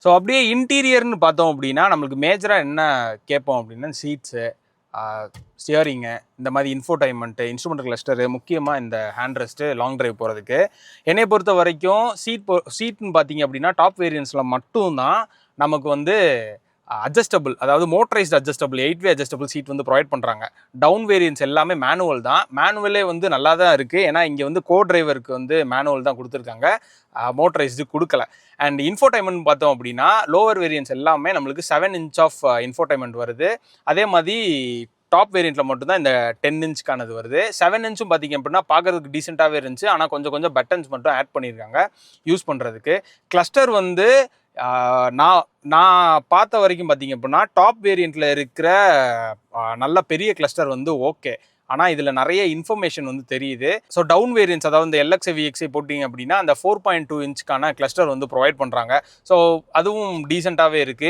So அப்படியே இன்டீரியர்னு பார்த்தோம் அப்படின்னா நம்மளுக்கு மேஜராக என்ன கேட்போம் அப்படின்னா சீட்ஸு, ஸ்டியரிங்கு, இந்த மாதிரி இன்ஃபோடைன்மெண்ட்டு, இன்ஸ்ட்ருமெண்ட் கிளஸ்டரு, முக்கியமாக இந்த ஹேண்ட் ரெஸ்ட்டு லாங் டிரைவ் போகிறதுக்கு. என்னை பொறுத்த வரைக்கும் சீட்னு பார்த்தீங்க அப்படின்னா டாப் வேரியன்ஸில் மட்டும்தான் நமக்கு வந்து அட்ஜஸ்டபிள், அதாவது மோட்டரைஸ்டு அட்ஜஸ்டபிள் 8-வே அட்ஜஸ்டபிள் சீட் வந்து ப்ரொவைட் பண்ணுறாங்க. டவுன் வேரியன்ஸ் எல்லாமே மேனுவல் தான். மேனுவலே வந்து நல்லா தான் இருக்குது. ஏன்னா இங்கே வந்து கோ டிரைவருக்கு வந்து மேனுவல் தான் கொடுத்துருக்காங்க, மோட்டரைஸ்டு கொடுக்கல. அண்ட் இன்ஃபோடைன்மெண்ட் பார்த்தோம் அப்படின்னா லோவர் வேரியன்ஸ் எல்லாமே நம்மளுக்கு 7 இன்ச் ஆஃப் இன்ஃபோடைன்மெண்ட் வருது. அதே மாதிரி டாப் வேரியண்ட்டில் மட்டும்தான் இந்த 10 இன்ச்சுக்கானது வருது. 7 இன்ச்சும் பார்த்தீங்க அப்படின்னா பார்க்குறதுக்கு டீசெண்டாகவே இருந்துச்சு. ஆனால் கொஞ்சம் பட்டன்ஸ் மட்டும் ஆட் பண்ணியிருக்காங்க யூஸ் பண்ணுறதுக்கு. கிளஸ்டர் வந்து நான் நான் பார்த்த வரைக்கும் பார்த்தீங்க அப்படின்னா டாப் வேரியண்ட்டில் இருக்கிற நல்ல பெரிய கிளஸ்டர் வந்து ஓகே. ஆனால் இதில் நிறைய இன்ஃபர்மேஷன் வந்து தெரியுது. ஸோ டவுன் வேரியன்ஸ், அதாவது இந்த LXI VXI போட்டிங்க அப்படின்னா அந்த 4.2 இன்ச்சுக்கான கிளஸ்டர் வந்து ப்ரொவைட் பண்ணுறாங்க. ஸோ அதுவும் டீசெண்டாகவே இருக்குது.